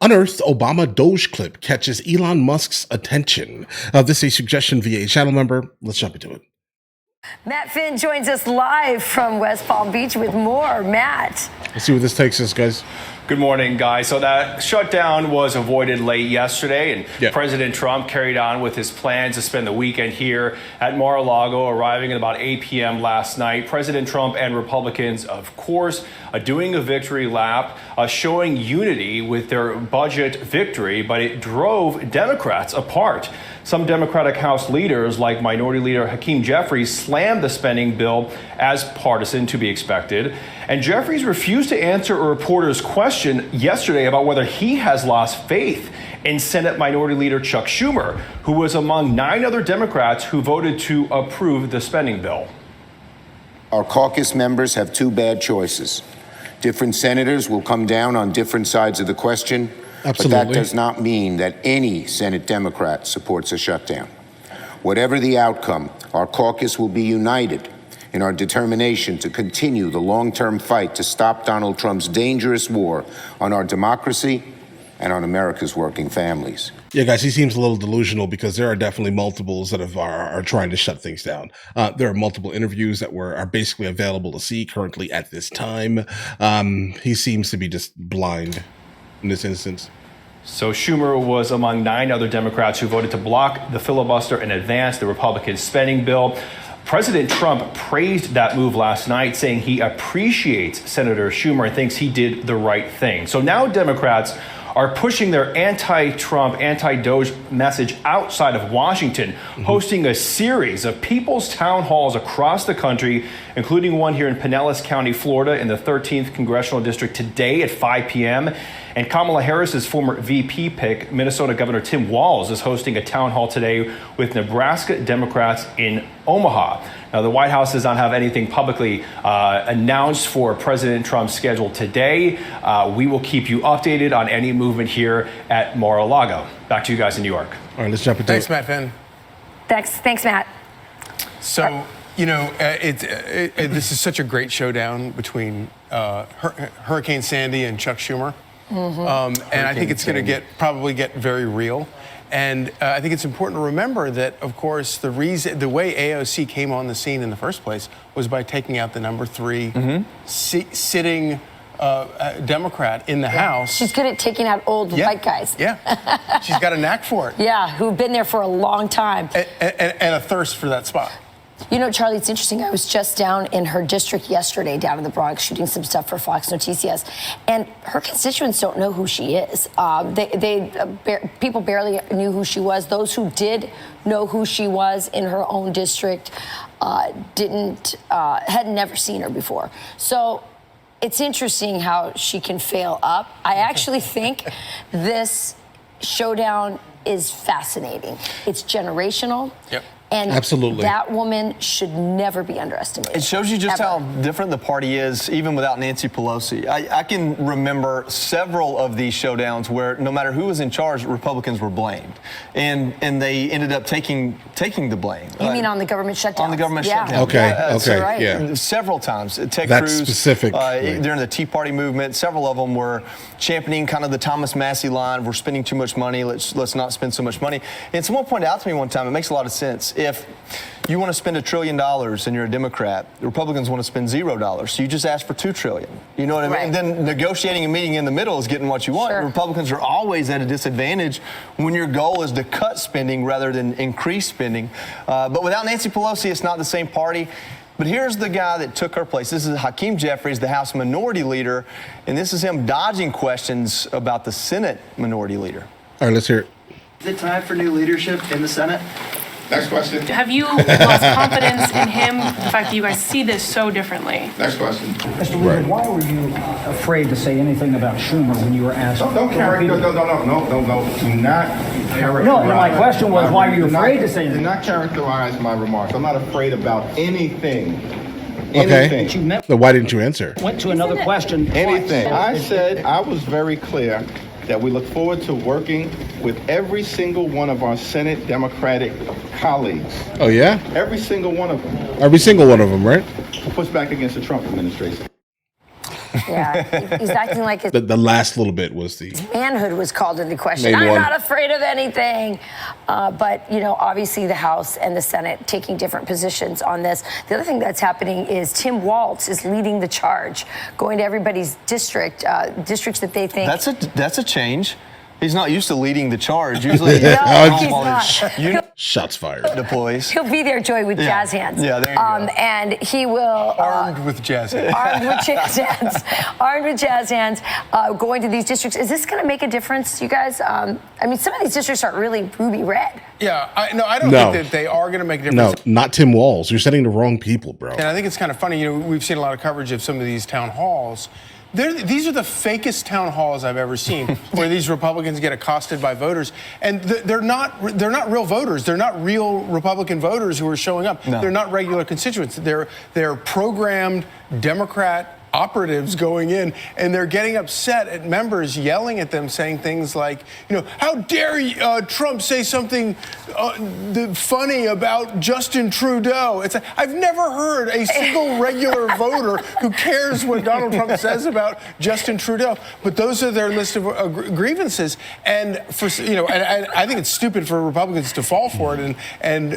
Unearthed Obama Doge clip catches Elon Musk's attention. This is a suggestion via a channel member. Let's jump into it. Matt Finn joins us live from West Palm Beach with more. Matt. Let's see where this takes us, guys. Good morning, guys. So that shutdown was avoided late yesterday, and President Trump carried on with his plans to spend the weekend here at Mar-a-Lago, arriving at about 8 p.m. last night. President Trump and Republicans, of course, doing a victory lap, showing unity with their budget victory, but it drove Democrats apart. Some Democratic House leaders, like Minority Leader Hakeem Jeffries, slammed the spending bill as partisan, to be expected. And Jeffries refused to answer a reporter's question yesterday about whether he has lost faith in Senate Minority Leader Chuck Schumer, who was among 9 other Democrats who voted to approve the spending bill. Our caucus members have 2 bad choices. Different senators will come down on different sides of the question. Absolutely. But that does not mean that any Senate Democrat supports a shutdown. Whatever the outcome, our caucus will be united in our determination to continue the long-term fight to stop Donald Trump's dangerous war on our democracy and on America's working families. Yeah, guys, he seems a little delusional because there are definitely multiples that are trying to shut things down. There are multiple interviews that are basically available to see currently at this time. He seems to be just blind in this instance. So Schumer was among 9 other Democrats who voted to block the filibuster and advance the Republican spending bill. President Trump praised that move last night, saying he appreciates Senator Schumer and thinks he did the right thing. So now Democrats are pushing their anti-Trump, anti-Doge message outside of Washington, hosting a series of people's town halls across the country, including one here in Pinellas County, Florida, in the 13th Congressional District today at 5 p.m. And Kamala Harris's former VP pick, Minnesota Governor Tim Walz, is hosting a town hall today with Nebraska Democrats in Omaha. Now, the White House does not have anything publicly announced for President Trump's schedule today. We will keep you updated on any movement here at Mar-a-Lago. Back to you guys in New York. All right, let's jump into it. Thanks, Matt Finn. Thanks, Matt. So, you know, this is such a great showdown between Hurricane Sandy and Chuck Schumer. And I think it's going to probably get very real. And I think it's important to remember that, of course, the way AOC came on the scene in the first place was by taking out the number 3 sitting Democrat in the House. She's good at taking out old white guys. Yeah, she's got a knack for it. Yeah, who've been there for a long time. And a thirst for that spot. You know, Charlie, it's interesting. I was just down in her district yesterday, down in the Bronx, shooting some stuff for Fox Noticias, and her constituents don't know who she is. People barely knew who she was. Those who did know who she was in her own district had never seen her before. So it's interesting how she can fail up. I actually think this showdown is fascinating. It's generational. Yep. And absolutely, that woman should never be underestimated. It shows you just how different the party is, even without Nancy Pelosi. I can remember several of these showdowns where no matter who was in charge, Republicans were blamed. And they ended up taking the blame. You mean on the government shutdown? On the government shutdown. Okay, right. yeah. Several times. Ted That's Cruz, specific. During the Tea Party movement, several of them were championing kind of the Thomas Massey line, we're spending too much money, let's not spend so much money. And someone pointed out to me one time, it makes a lot of sense. If you want to spend $1 trillion and you're a Democrat, the Republicans want to spend $0. So you just ask for $2 trillion. You know what I mean? Right. And then negotiating and meeting in the middle is getting what you want. Sure. Republicans are always at a disadvantage when your goal is to cut spending rather than increase spending. But without Nancy Pelosi, it's not the same party. But here's the guy that took her place. This is Hakeem Jeffries, the House Minority Leader, and this is him dodging questions about the Senate Minority Leader. All right, let's hear it. Is it time for new leadership in the Senate? Next question. Have you lost confidence in him? The fact that you guys see this so differently. Next question. MrLboyd, why were you afraid to say anything about Schumer when you were asked? No. Do not characterize. No, my question was, why are you afraid to say anything? Do not characterize my remarks. I'm not afraid about anything. Okay. So why didn't you answer? Went to another question. Anything. I said I was very clear that we look forward to working with every single one of our Senate Democratic colleagues. Oh, yeah? Every single one of them. Every single one of them, right? Push back against the Trump administration. Yeah, he's acting like his The last little bit was the manhood was called into question. Main I'm one. not afraid of anything. But, obviously the House and the Senate taking different positions on this. The other thing that's happening is Tim Walz is leading the charge, going to everybody's districts that they think. That's a change. He's not used to leading the charge. Usually, No, he's not. shots fired. deploys. He'll be there, Joy, with jazz hands. Yeah, there you go. And he will. Armed with jazz hands. Armed with jazz hands. Armed with jazz hands, going to these districts. Is this going to make a difference, you guys? Some of these districts are really ruby red. Yeah, I don't think that they are going to make a No, difference. not Tim Walz. You're sending the wrong people, bro. And I think it's kind of funny. We've seen a lot of coverage of some of these town halls. These are the fakest town halls I've ever seen, where these Republicans get accosted by voters, and they're not real voters. They're not real Republican voters who are showing up. No. They're not regular constituents. They're programmed Democrat operatives going in, and they're getting upset at members, yelling at them, saying things like, how dare Trump say something funny about Justin Trudeau? It's like, I've never heard a single regular voter who cares what Donald Trump says about Justin Trudeau. But those are their list of grievances, and and I think it's stupid for Republicans to fall for it and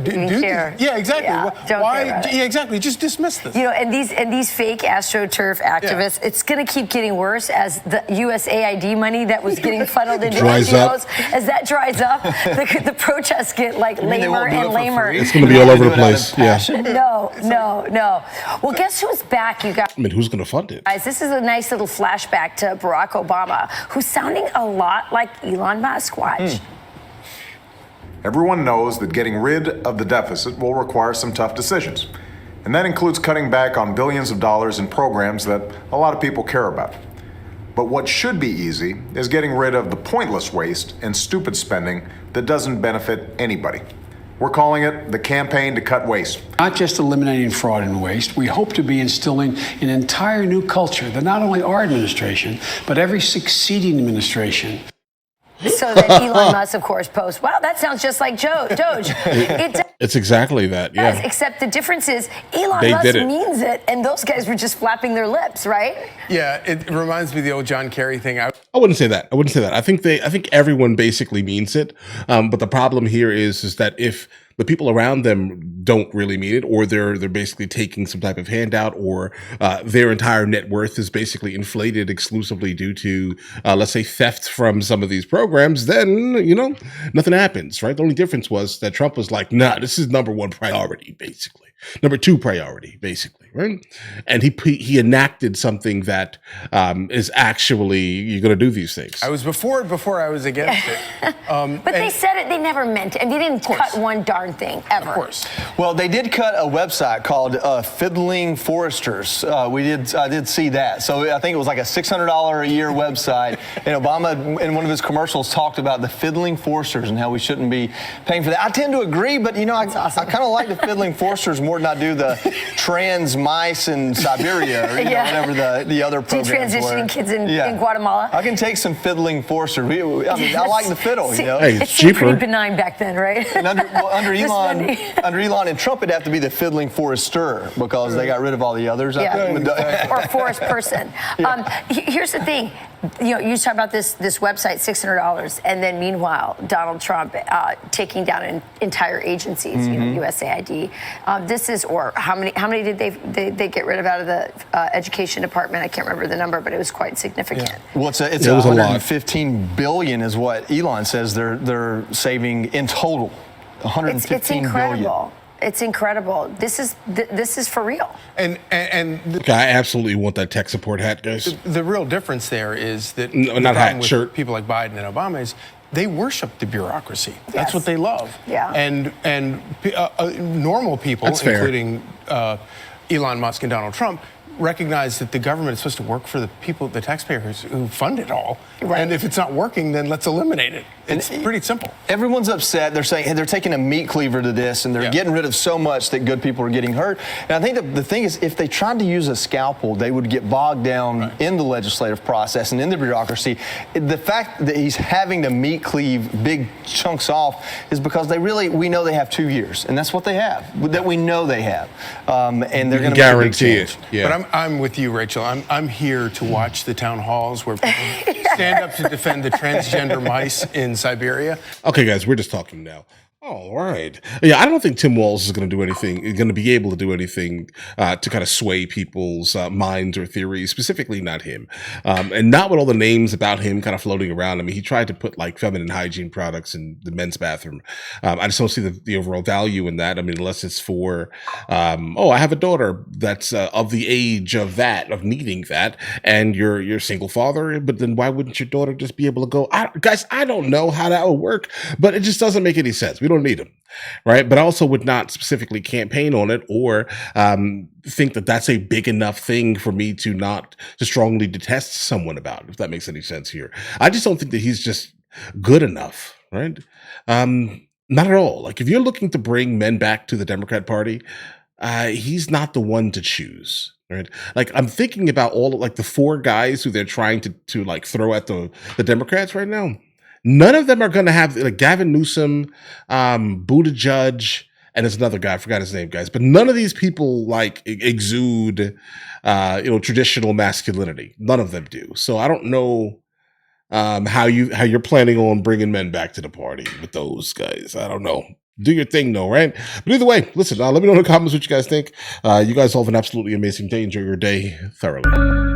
do care. yeah, exactly. Yeah, don't Why? care about it. Yeah, exactly. Just dismiss this. And these fake AstroTurf activists, it's going to keep getting worse as the USAID money that was getting funneled into Dries up. NGOs. As that dries up, the protests get lamer and lamer. It's going to be all over the place. Yeah. No. Well, guess who's back, you guys? Who's going to fund it? This is a nice little flashback to Barack Obama, who's sounding a lot like Elon Musk. Watch. Everyone knows that getting rid of the deficit will require some tough decisions. And that includes cutting back on billions of dollars in programs that a lot of people care about. But what should be easy is getting rid of the pointless waste and stupid spending that doesn't benefit anybody. We're calling it the Campaign to Cut Waste. Not just eliminating fraud and waste, we hope to be instilling an entire new culture that not only our administration, but every succeeding administration. So then Elon Musk, of course, posts, wow, that sounds just like Doge. It's exactly that, does, yeah. except the difference is Elon They Musk did it. means it, and those guys were just flapping their lips, right? Yeah, it reminds me of the old John Kerry thing. I wouldn't say that. I think everyone basically means it. But the problem here is that if the people around them don't really mean it, or they're basically taking some type of handout, or their entire net worth is basically inflated exclusively due to, let's say, theft from some of these programs, then, nothing happens, right? The only difference was that Trump was like, nah, this is number one priority, basically. Number two priority, basically, right? And he enacted something that is actually, you're going to do these things. I was before I was against it. But they said it, they never meant it. And they didn't cut one darn thing, ever. Of course. Well, they did cut a website called Fiddling Foresters. I did see that. So I think it was like a $600 a year website. And Obama, in one of his commercials, talked about the Fiddling Foresters and how we shouldn't be paying for that. I tend to agree, but I kind of like the Fiddling Foresters more than I do the trans mice in Siberia or whatever the other programs were. Transitioning kids in Guatemala. I can take some Fiddling Foresters. I like the fiddle, Hey, it it's seemed cheaper. pretty benign back then, right? And under Elon and Trump, it'd have to be the Fiddling Forester because they got rid of all the others. Yeah. Or forest person. Here's the thing. You talk about this website, $600, and then meanwhile, Donald Trump taking down entire agencies, USAID. Or how many did they get rid of out of the education department? I can't remember the number, but it was quite significant. Yeah. Well, it's was a lot. 115 billion is what Elon says they're saving in total. 115 it's incredible. It's incredible. This is for real. And Okay, I absolutely want that tech support hat, guys. the real difference there is that No, the not problem hat, with shirt. people like Biden and Obama is they worship the bureaucracy. Yes. That's what they love. Yeah. And normal people, That's fair. including Elon Musk and Donald Trump, recognize that the government is supposed to work for the people, the taxpayers who fund it all. Right. And if it's not working, then let's eliminate it. It's pretty simple. Everyone's upset. They're saying, hey, they're taking a meat cleaver to this, and they're getting rid of so much that good people are getting hurt. And I think the thing is, if they tried to use a scalpel, they would get bogged down in the legislative process and in the bureaucracy. The fact that he's having to meat cleave big chunks off is because we know they have 2 years, and that's what they have. That we know they have, and they're going to guarantee it. Yeah. But I'm with you, Rachel. I'm here to watch the town halls where people stand up to defend the transgender mice in Siberia. Okay, guys, we're just talking now. All right. Yeah, I don't think Tim Walz is going to do anything, going to be able to do anything to kind of sway people's minds or theories, specifically not him. And not with all the names about him kind of floating around. I mean, he tried to put like feminine hygiene products in the men's bathroom. I just don't see the overall value in that. I mean, unless it's for, I have a daughter that's of the age of needing that, and you're a single father, but then why wouldn't your daughter just be able to go? Guys, I don't know how that would work, but it just doesn't make any sense. We don't need them, right? But I also would not specifically campaign on it or think that that's a big enough thing for me to strongly detest someone about, if that makes any sense here. I just don't think that he's just good enough, right? Not at all. Like, if you're looking to bring men back to the Democrat Party, he's not the one to choose. Right. Like, I'm thinking about all like the 4 guys who they're trying to like throw at the Democrats right now. None of them are going to have like Gavin Newsom, Buttigieg, and there's another guy. I forgot his name, guys. But none of these people like exude, traditional masculinity. None of them do. So I don't know how you're planning on bringing men back to the party with those guys. I don't know. Do your thing, though, right? But either way, listen. Let me know in the comments what you guys think. You guys all have an absolutely amazing day. Enjoy your day thoroughly.